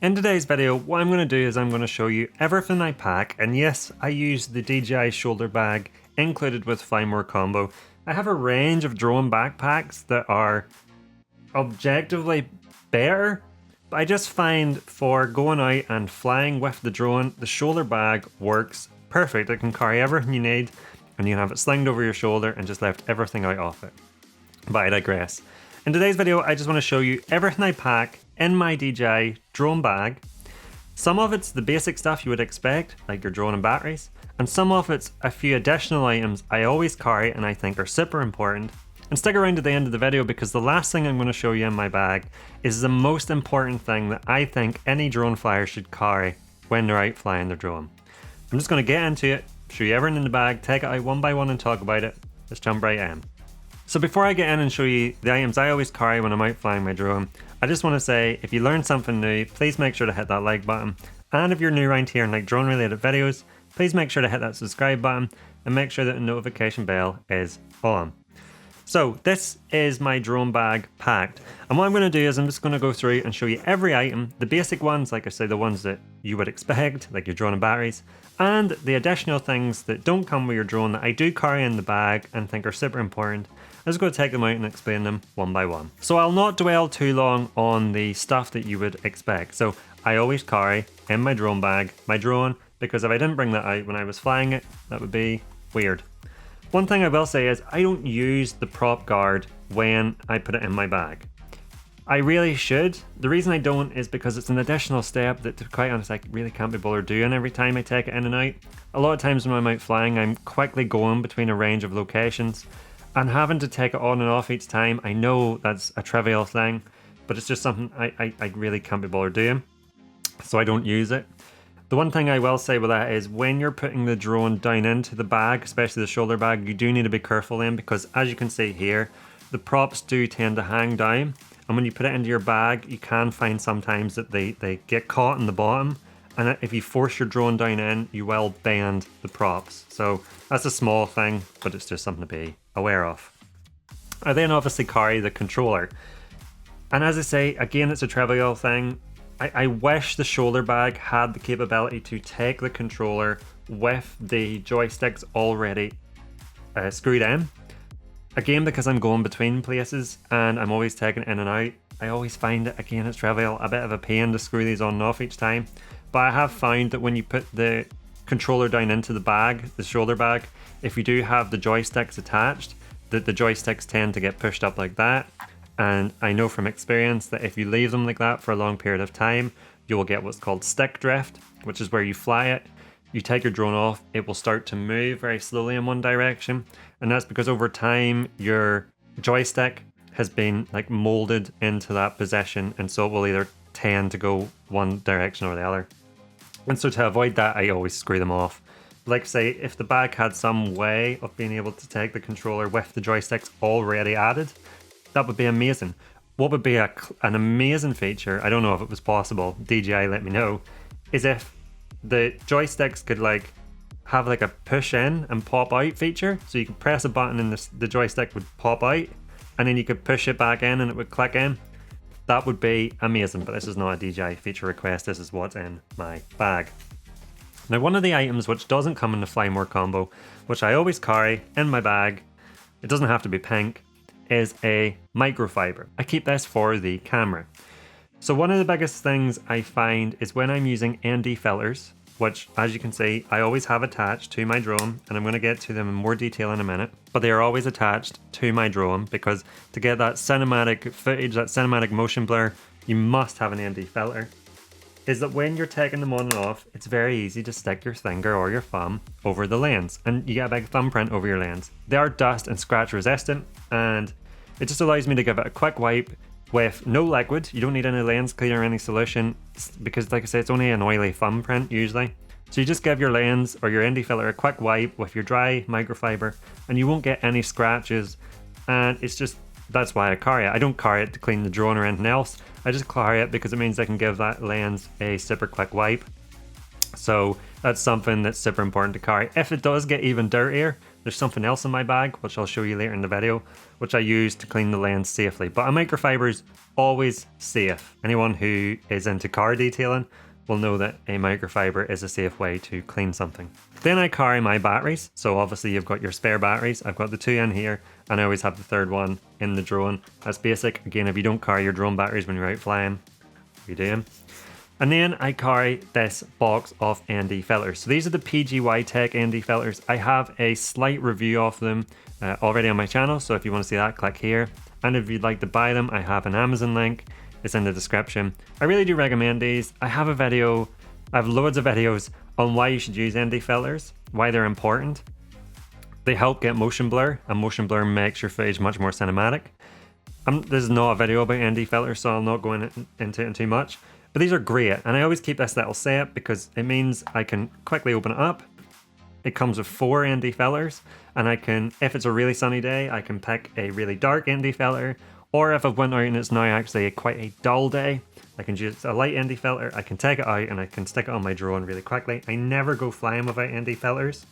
In today's video, what I'm going to do is I'm going to show you everything I pack, and yes, I use the DJI shoulder bag included with Fly More combo. I have a range of drone backpacks that are objectively better, but I just find for going out and flying with the drone, the shoulder bag works perfect. It can carry everything you need, and you can have it slinged over your shoulder and just left everything out of it. But I digress. In today's video, I just want to show you everything I pack in my DJI drone bag. Some of it's the basic stuff you would expect, like your drone and batteries, and some of it's a few additional items I always carry and I think are super important. And stick around to the end of the video because the last thing I'm going to show you in my bag is the most important thing that I think any drone flyer should carry when they're out flying their drone. I'm just going to get into it, show you everything in the bag, take it out one by one and talk about it. Let's jump right in. So before I get in and show you the items I always carry when I'm out flying my drone, I just want to say if you learned something new, please make sure to hit that like button. And if you're new around here and like drone related videos, please make sure to hit that subscribe button and make sure that the notification bell is on. So this is my drone bag packed, and what I'm going to do is I'm just going to go through and show you every item, the basic ones, like I say, the ones that you would expect, like your drone and batteries, and the additional things that don't come with your drone that I do carry in the bag and think are super important. I'm just going to take them out and explain them one by one. So I'll not dwell too long on the stuff that you would expect. So I always carry in my drone bag my drone, because if I didn't bring that out when I was flying it, that would be weird. One thing I will say is I don't use the prop guard when I put it in my bag. I really should. The reason I don't is because it's an additional step that, to be quite honest, I really can't be bothered doing every time I take it in and out. A lot of times when I'm out flying, I'm quickly going between a range of locations, and having to take it on and off each time, I know that's a trivial thing, but it's just something I really can't be bothered doing, so I don't use it. The one thing I will say with that is when you're putting the drone down into the bag, especially the shoulder bag, you do need to be careful then, because as you can see here, the props do tend to hang down, and when you put it into your bag, you can find sometimes that they get caught in the bottom, and if you force your drone down in, you will bend the props. So that's a small thing, but it's just something to be aware of. I then obviously carry the controller, and as I say, again, it's a trivial thing. I wish the shoulder bag had the capability to take the controller with the joysticks already screwed in. Again, because I'm going between places and I'm always taking it in and out, I always find it, again, it's trivial, a bit of a pain to screw these on and off each time. But I have found that when you put the controller down into the bag, the shoulder bag, if you do have the joysticks attached, that the joysticks tend to get pushed up like that. And I know from experience that if you leave them like that for a long period of time, you will get what's called stick drift, which is where you fly it, you take your drone off, it will start to move very slowly in one direction. And that's because over time, your joystick has been like molded into that position. And so it will either tend to go one direction or the other. And so to avoid that, I always screw them off. Like say, if the bag had some way of being able to take the controller with the joysticks already added, that would be amazing. What would be an amazing feature, I don't know if it was possible, DJI let me know, is if the joysticks could like have like a push in and pop out feature. So you could press a button and the joystick would pop out, and then you could push it back in and it would click in. That would be amazing, but this is not a DJI feature request, this is what's in my bag. Now, one of the items which doesn't come in the Fly More combo, which I always carry in my bag, it doesn't have to be pink, is a microfiber. I keep this for the camera. So one of the biggest things I find is when I'm using ND filters, which as you can see, I always have attached to my drone, and I'm going to get to them in more detail in a minute, but they are always attached to my drone because to get that cinematic footage, that cinematic motion blur, you must have an ND filter. Is that when you're taking them on and off, it's very easy to stick your finger or your thumb over the lens and you get a big thumbprint over your lens. They are dust and scratch resistant, and it just allows me to give it a quick wipe with no liquid. You don't need any lens cleaner or any solution because, like I said, it's only an oily thumbprint usually. So you just give your lens or your ND filter a quick wipe with your dry microfiber and you won't get any scratches, and it's just, that's why I carry it. I don't carry it to clean the drone or anything else. I just carry it because it means I can give that lens a super quick wipe. So that's something that's super important to carry. If it does get even dirtier, there's something else in my bag, which I'll show you later in the video, which I use to clean the lens safely. But a microfiber is always safe. Anyone who is into car detailing will know that a microfiber is a safe way to clean something. Then I carry my batteries. So obviously you've got your spare batteries. I've got the 2 in here, and I always have the third one in the drone. That's basic. Again, if you don't carry your drone batteries when you're out flying, you're doing. And then I carry this box of ND filters. So these are the PGY Tech ND filters. I have a slight review of them already on my channel. So if you want to see that, click here. And if you'd like to buy them, I have an Amazon link. It's in the description. I really do recommend these. I have loads of videos on why you should use ND filters, why they're important. They help get motion blur, and motion blur makes your footage much more cinematic. This is not a video about ND filters, so I'll not go into it too much. But these are great, and I always keep this little set because it means I can quickly open it up. It comes with 4 ND filters, and I can, if it's a really sunny day, I can pick a really dark ND filter, or if I've went out and it's now actually quite a dull day, I can use a light ND filter, I can take it out and I can stick it on my drone really quickly. I never go flying without ND filters.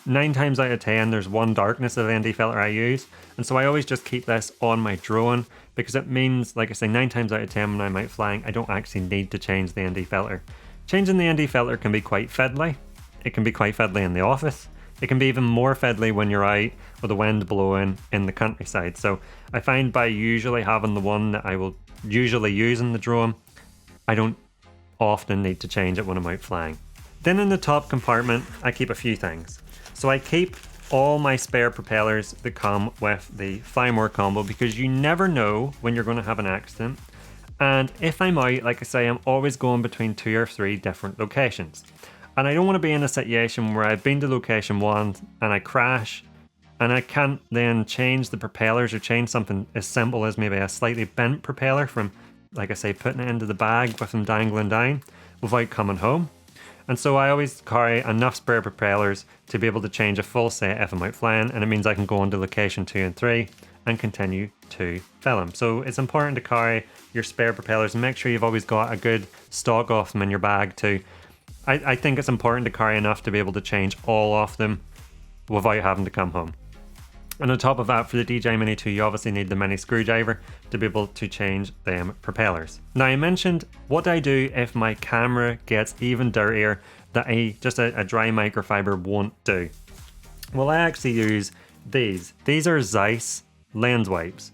9 times out of 10 there's one darkness of ND filter I use, and so I always just keep this on my drone because it means, like I say, 9 times out of 10 when I'm out flying I don't actually need to change the ND filter. Changing the ND filter can be quite fiddly. It can be quite fiddly in the office. It can be even more fiddly when you're out with the wind blowing in the countryside. So I find by usually having the one that I will usually use in the drone, I don't often need to change it when I'm out flying. Then in the top compartment I keep a few things. So I keep all my spare propellers that come with the Fly More combo because you never know when you're going to have an accident. And if I'm out, like I say, I'm always going between 2 or 3 different locations. And I don't want to be in a situation where I've been to location 1 and I crash and I can't then change the propellers or change something as simple as maybe a slightly bent propeller from, like I say, putting it into the bag with them dangling down without coming home. And so I always carry enough spare propellers to be able to change a full set if I'm out flying, and it means I can go on to location 2 and 3 and continue to film. So it's important to carry your spare propellers and make sure you've always got a good stock of them in your bag too. I think it's important to carry enough to be able to change all of them without having to come home. And on top of that, for the DJI Mini 2, you obviously need the mini screwdriver to be able to change them propellers. Now I mentioned, what do I do if my camera gets even dirtier that just a dry microfiber won't do? Well, I actually use these. These are Zeiss lens wipes.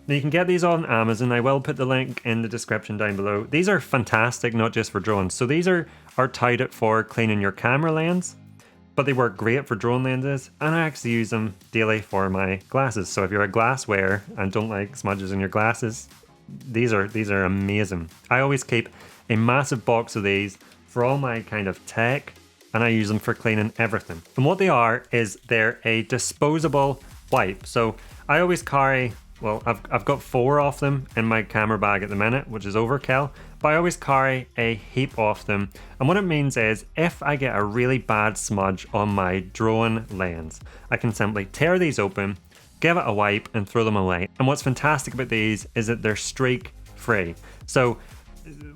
Now you can get these on Amazon. I will put the link in the description down below. These are fantastic, not just for drones. So these are touted for cleaning your camera lens, but they work great for drone lenses, and I actually use them daily for my glasses. So if you're a glass wearer and don't like smudges in your glasses, these are amazing. I always keep a massive box of these for all my kind of tech, and I use them for cleaning everything. And what they are is they're a disposable wipe. So I always carry, well, I've got 4 of them in my camera bag at the minute, which is overkill, but I always carry a heap of them. And what it means is if I get a really bad smudge on my drone lens, I can simply tear these open, give it a wipe and throw them away. And what's fantastic about these is that they're streak free. So,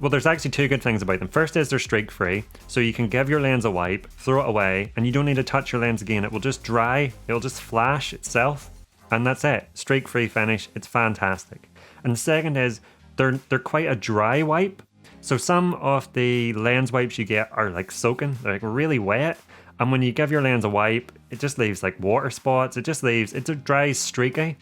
well, there's actually 2 good things about them. First is they're streak free, so you can give your lens a wipe, throw it away, and you don't need to touch your lens again. It will just dry, it'll just flash itself, and that's it. Streak free finish, it's fantastic. And the second is they're quite a dry wipe. So some of the lens wipes you get are like soaking, they're like really wet. And when you give your lens a wipe, it just leaves like water spots. It dries streaky.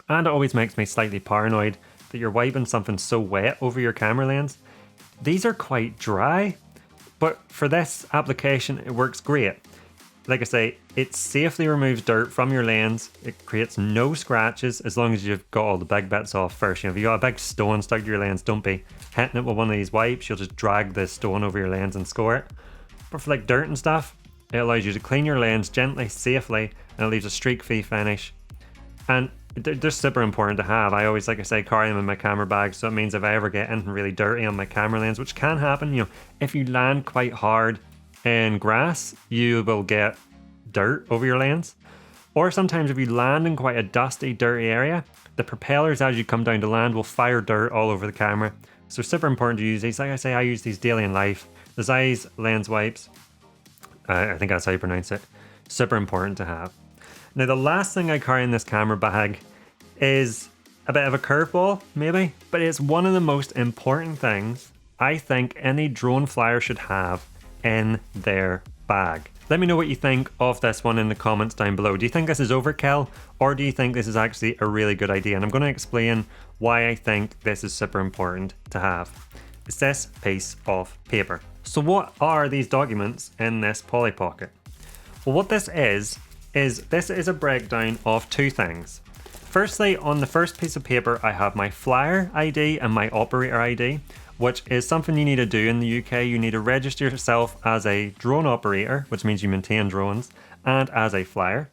And it always makes me slightly paranoid that you're wiping something so wet over your camera lens. These are quite dry, but for this application, it works great. Like I say, it safely removes dirt from your lens. It creates no scratches as long as you've got all the big bits off first. You know, if you got a big stone stuck to your lens, don't be hitting it with one of these wipes. You'll just drag the stone over your lens and score it. But for like dirt and stuff, it allows you to clean your lens gently, safely, and it leaves a streak-free finish. And they're super important to have. I always, like I say, carry them in my camera bag, so it means if I ever get anything really dirty on my camera lens, which can happen, you know, if you land quite hard in grass, you will get dirt over your lens. Or sometimes if you land in quite a dusty, dirty area, the propellers as you come down to land will fire dirt all over the camera. So super important to use these. Like I say, I use these daily in life. The Zeiss lens wipes, I think that's how you pronounce it. Super important to have. Now the last thing I carry in this camera bag is a bit of a curveball, maybe, but it's one of the most important things I think any drone flyer should have in their bag. Let me know what you think of this one in the comments down below. Do you think this is overkill, or do you think this is actually a really good idea? And I'm going to explain why I think this is super important to have. It's this piece of paper. So what are these documents in this Polly Pocket? Well, what this is this is a breakdown of two things. Firstly, on the first piece of paper, I have my flyer ID and my operator ID, which is something you need to do in the UK. You need to register yourself as a drone operator, which means you maintain drones, and as a flyer.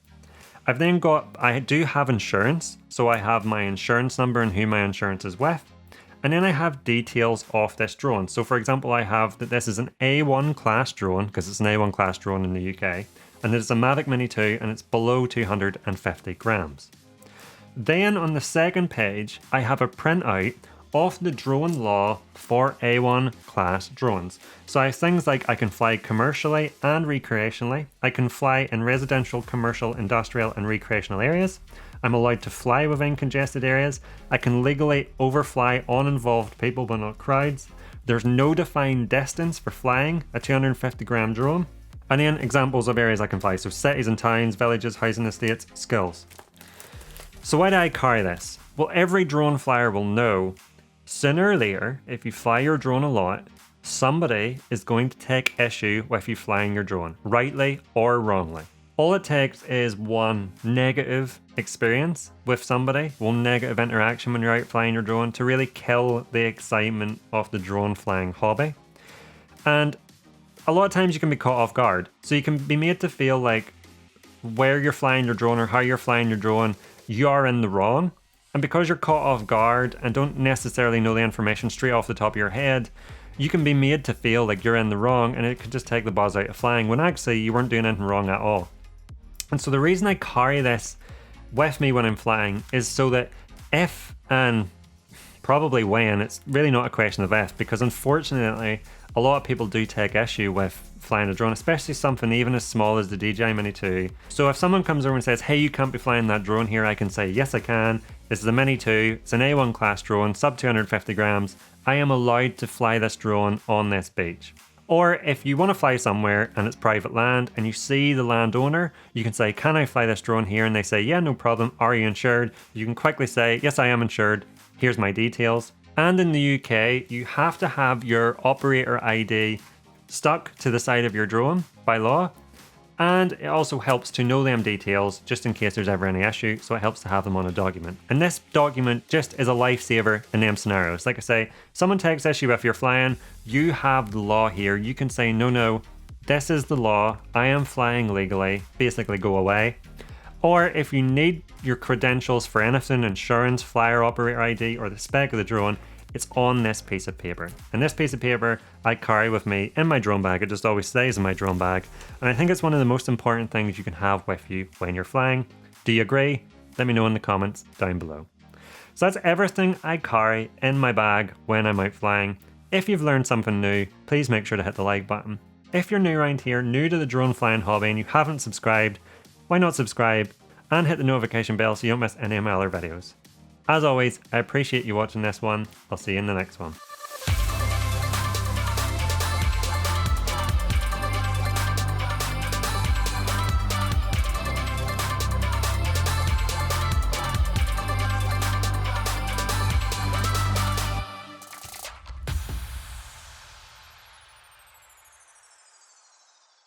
I do have insurance, so I have my insurance number and who my insurance is with. And then I have details of this drone. So for example, I have that this is an A1 class drone, because it's an A1 class drone in the UK, and it's a Mavic Mini 2 and it's below 250 grams. Then on the second page, I have a printout of the drone law for A1 class drones. So I have things like I can fly commercially and recreationally. I can fly in residential, commercial, industrial and recreational areas. I'm allowed to fly within congested areas. I can legally overfly uninvolved people but not crowds. There's no defined distance for flying a 250 gram drone. And then examples of areas I can fly. So cities and towns, villages, housing estates, schools. So why do I carry this? Well, every drone flyer will know sooner or later, if you fly your drone a lot, somebody is going to take issue with you flying your drone, rightly or wrongly. All it takes is one negative experience with somebody, one negative interaction when you're out flying your drone to really kill the excitement of the drone flying hobby. And a lot of times you can be caught off guard. So you can be made to feel like where you're flying your drone or how you're flying your drone, you are in the wrong. And because you're caught off guard and don't necessarily know the information straight off the top of your head, you can be made to feel like you're in the wrong, and it could just take the buzz out of flying when actually you weren't doing anything wrong at all. And so the reason I carry this with me when I'm flying is so that if, and probably when, it's really not a question of if, because unfortunately a lot of people do take issue with flying a drone, especially something even as small as the DJI Mini 2. So if someone comes over and says, hey, you can't be flying that drone here, I can say, yes I can. This is a Mini 2, it's an A1 class drone, sub 250 grams. I am allowed to fly this drone on this beach. Or if you want to fly somewhere and it's private land and you see the landowner, you can say, can I fly this drone here? And they say, yeah, no problem. Are you insured? You can quickly say, yes, I am insured. Here's my details. And in the UK, you have to have your operator ID stuck to the side of your drone by law. And it also helps to know them details just in case there's ever any issue, so it helps to have them on a document. And this document just is a lifesaver in them scenarios. Like I say, someone takes issue if you're flying, you have the law here. You can say, no, this is the law. I am flying legally. Basically go away. Or if you need your credentials for anything, insurance, flyer operator ID, or the spec of the drone, it's on this piece of paper. And this piece of paper I carry with me in my drone bag. It just always stays in my drone bag. And I think it's one of the most important things you can have with you when you're flying. Do you agree? Let me know in the comments down below. So that's everything I carry in my bag when I'm out flying. If you've learned something new, please make sure to hit the like button. If you're new around here, new to the drone flying hobby and you haven't subscribed, why not subscribe and hit the notification bell so you don't miss any of my other videos. As always, I appreciate you watching this one. I'll see you in the next one.